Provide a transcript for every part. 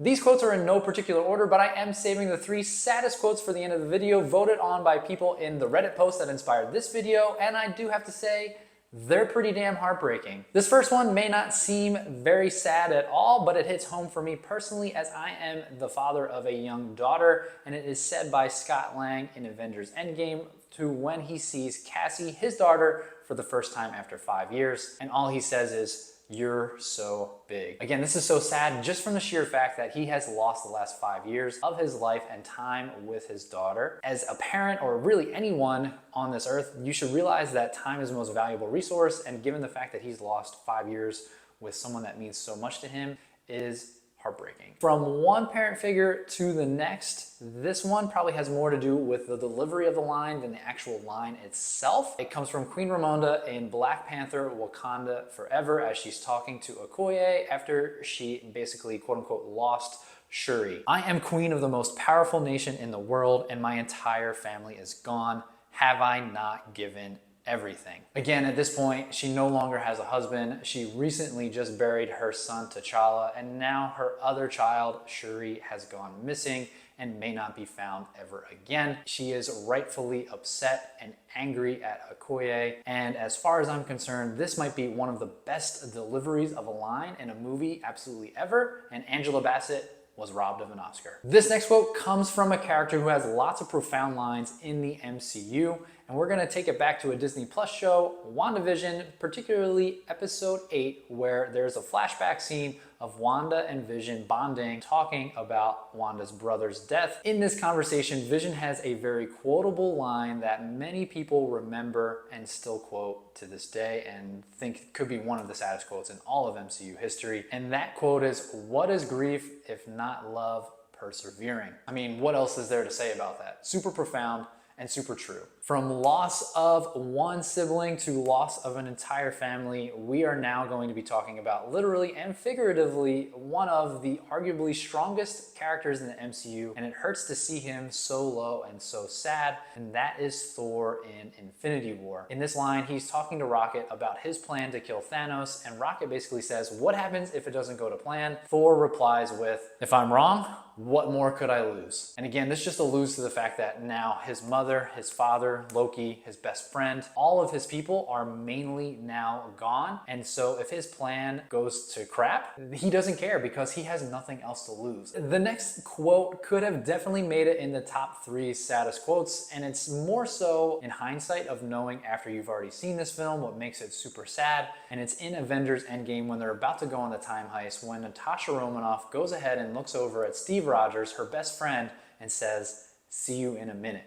These quotes are in no particular order, but I am saving the 3 saddest quotes for the end of the video, voted on by people in the Reddit post that inspired this video, and I do have to say, they're pretty damn heartbreaking. This first one may not seem very sad at all, but it hits home for me personally as I am the father of a young daughter, and it is said by Scott Lang in Avengers Endgame to when he sees Cassie, his daughter, for the first time after 5 years, and all he says is, "You're so big." Again, this is so sad just from the sheer fact that he has lost the last 5 years of his life and time with his daughter. As a parent, or really anyone on this earth, you should realize that time is the most valuable resource, and given the fact that he's lost 5 years with someone that means so much to him is heartbreaking. From one parent figure to the next, this one probably has more to do with the delivery of the line than the actual line itself. It comes from Queen Ramonda in Black Panther Wakanda Forever as she's talking to Okoye after she basically quote unquote lost Shuri. "I am queen of the most powerful nation in the world and my entire family is gone. Have I not given everything?" Again, at this point, she no longer has a husband. She recently just buried her son T'Challa, and now her other child, Shuri, has gone missing and may not be found ever again. She is rightfully upset and angry at Okoye, and as far as I'm concerned, this might be one of the best deliveries of a line in a movie absolutely ever, and Angela Bassett was robbed of an Oscar. This next quote comes from a character who has lots of profound lines in the MCU, and we're gonna take it back to a Disney Plus show, WandaVision, particularly episode 8, where there's a flashback scene of Wanda and Vision bonding, talking about Wanda's brother's death. In this conversation, Vision has a very quotable line that many people remember and still quote to this day, and think could be one of the saddest quotes in all of MCU history. And that quote is, "What is grief if not love persevering?" I mean, what else is there to say about that? Super profound and super true. From loss of one sibling to loss of an entire family, we are now going to be talking about literally and figuratively one of the arguably strongest characters in the MCU, and it hurts to see him so low and so sad, and that is Thor in Infinity War. In this line, he's talking to Rocket about his plan to kill Thanos, and Rocket basically says, "What happens if it doesn't go to plan?" Thor replies with, "If I'm wrong, what more could I lose?" And again, this just alludes to the fact that now his mother, his father, Loki, his best friend, all of his people are mainly now gone. And so if his plan goes to crap, he doesn't care because he has nothing else to lose. The next quote could have definitely made it in the top 3 saddest quotes, and it's more so in hindsight of knowing after you've already seen this film what makes it super sad. And it's in Avengers Endgame when they're about to go on the time heist, when Natasha Romanoff goes ahead and looks over at Steve Rogers, her best friend, and says, "See you in a minute."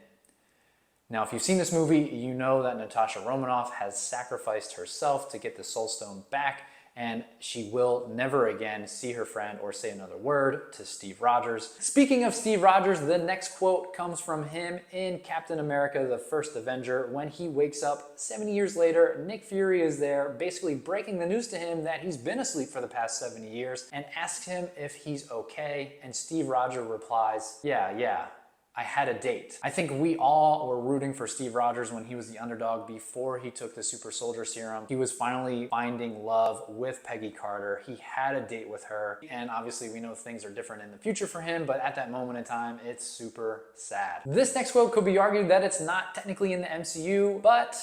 Now, if you've seen this movie, you know that Natasha Romanoff has sacrificed herself to get the Soul Stone back, and she will never again see her friend or say another word to Steve Rogers. Speaking of Steve Rogers, the next quote comes from him in Captain America, the First Avenger, when he wakes up 70 years later. Nick Fury is there, basically breaking the news to him that he's been asleep for the past 70 years, and asks him if he's okay, and Steve Rogers replies, yeah, I had a date." I think we all were rooting for Steve Rogers when he was the underdog before he took the super soldier serum. He was finally finding love with Peggy Carter. He had a date with her, and obviously we know things are different in the future for him, but at that moment in time, it's super sad. This next quote could be argued that it's not technically in the MCU, but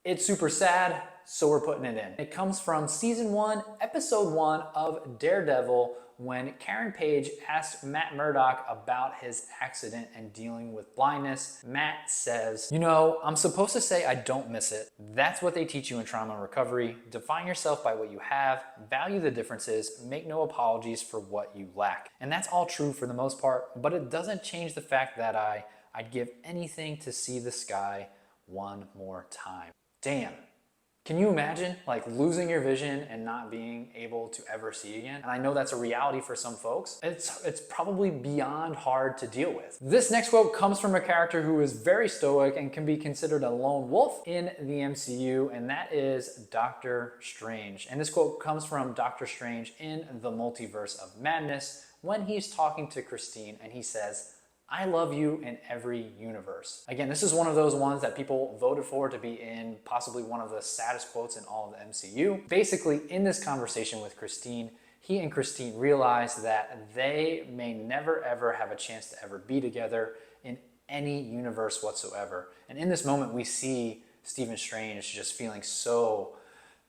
it's super sad, so we're putting it in. It comes from season 1, episode 1 of Daredevil, when Karen Page asked Matt Murdock about his accident and dealing with blindness. Matt says, "You know, I'm supposed to say I don't miss it. That's what they teach you in trauma recovery. Define yourself by what you have, value the differences, make no apologies for what you lack." And that's all true for the most part, but it doesn't change the fact that I'd give anything to see the sky one more time. Damn. Can you imagine like losing your vision and not being able to ever see again? And I know that's a reality for some folks. It's probably beyond hard to deal with. This next quote comes from a character who is very stoic and can be considered a lone wolf in the MCU, and that is Doctor Strange. And this quote comes from Doctor Strange in the Multiverse of Madness when he's talking to Christine and he says, "I love you in every universe." Again, this is one of those ones that people voted for to be in possibly one of the saddest quotes in all of the MCU. Basically, in this conversation with Christine, he and Christine realize that they may never ever have a chance to ever be together in any universe whatsoever. And in this moment, we see Stephen Strange just feeling so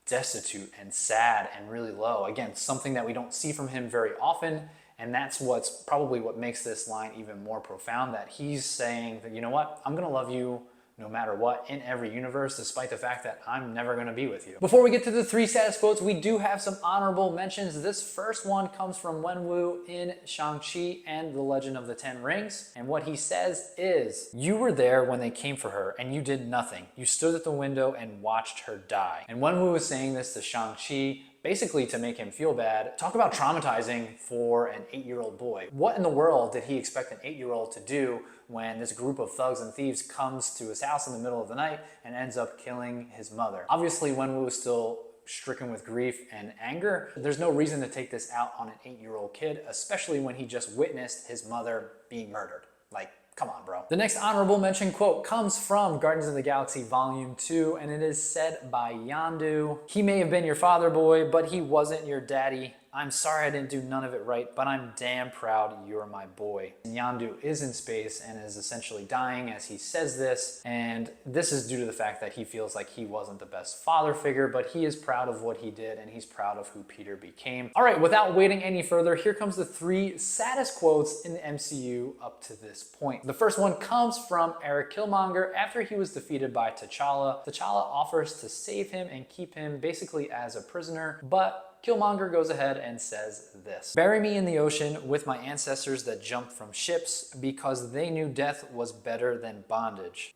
destitute and sad and really low. Again, something that we don't see from him very often. And that's what's probably what makes this line even more profound, that he's saying that, you know what, I'm gonna love you no matter what in every universe, despite the fact that I'm never gonna be with you. Before we get to the 3 saddest quotes, we do have some honorable mentions. This first one comes from Wenwu in Shang-Chi and the Legend of the Ten Rings. And what he says is, "You were there when they came for her and you did nothing. You stood at the window and watched her die." And Wenwu is saying this to Shang-Chi basically to make him feel bad. Talk about traumatizing for an 8-year-old boy. What in the world did he expect an 8-year-old to do when this group of thugs and thieves comes to his house in the middle of the night and ends up killing his mother? Obviously, Wenwu is still stricken with grief and anger. There's no reason to take this out on an 8-year-old kid, especially when he just witnessed his mother being murdered. Like, come on, bro. The next honorable mention quote comes from Guardians of the Galaxy Volume 2, and it is said by Yondu. "He may have been your father, boy, but he wasn't your daddy. I'm sorry I didn't do none of it right, but I'm damn proud you're my boy." And Yondu is in space and is essentially dying as he says this, and this is due to the fact that he feels like he wasn't the best father figure, but he is proud of what he did and he's proud of who Peter became. All right, without waiting any further, here comes the 3 saddest quotes in the MCU up to this point. The first one comes from Erik Killmonger after he was defeated by T'Challa. T'Challa offers to save him and keep him basically as a prisoner, but Killmonger goes ahead and says this: "Bury me in the ocean with my ancestors that jumped from ships because they knew death was better than bondage."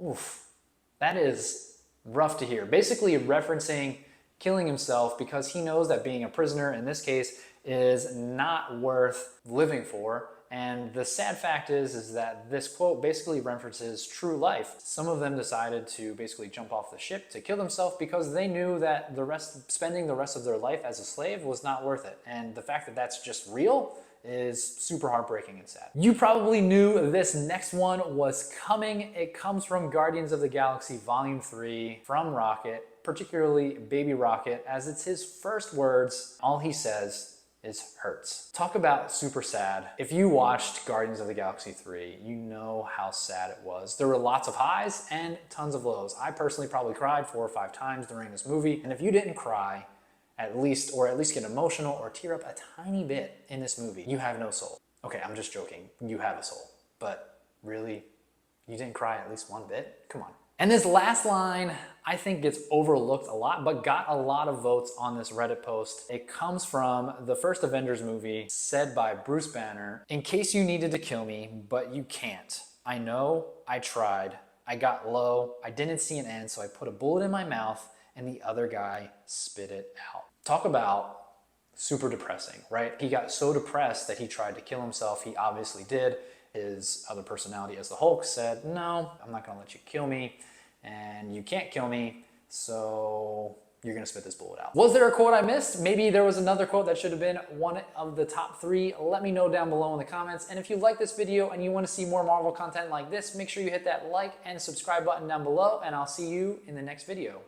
Oof, that is rough to hear. Basically referencing killing himself because he knows that being a prisoner in this case is not worth living for. And the sad fact is that this quote basically references true life. Some of them decided to basically jump off the ship to kill themselves because they knew that spending the rest of their life as a slave was not worth it. And the fact that that's just real is super heartbreaking and sad. You probably knew this next one was coming. It comes from Guardians of the Galaxy Volume 3 from Rocket, particularly Baby Rocket, as it's his first words. All he says is hurts. Talk about super sad. If you watched Guardians of the Galaxy 3, you know how sad it was. There were lots of highs and tons of lows. I personally probably cried 4 or 5 times during this movie. And if you didn't cry, at least get emotional or tear up a tiny bit in this movie, you have no soul. Okay, I'm just joking. You have a soul. But really, you didn't cry at least one bit? Come on. And this last line, I think gets overlooked a lot, but got a lot of votes on this Reddit post. It comes from the first Avengers movie, said by Bruce Banner: "In case you needed to kill me, but you can't. I know, I tried. I got low. I didn't see an end, so I put a bullet in my mouth and the other guy spit it out." Talk about super depressing, right? He got so depressed that he tried to kill himself. He obviously did. His other personality as the Hulk said, "No, I'm not gonna let you kill me, and you can't kill me, so you're gonna spit this bullet out." Was there a quote I missed? Maybe there was another quote that should have been one of the top 3. Let me know down below in the comments. And if you like this video and you wanna see more Marvel content like this, make sure you hit that like and subscribe button down below, and I'll see you in the next video.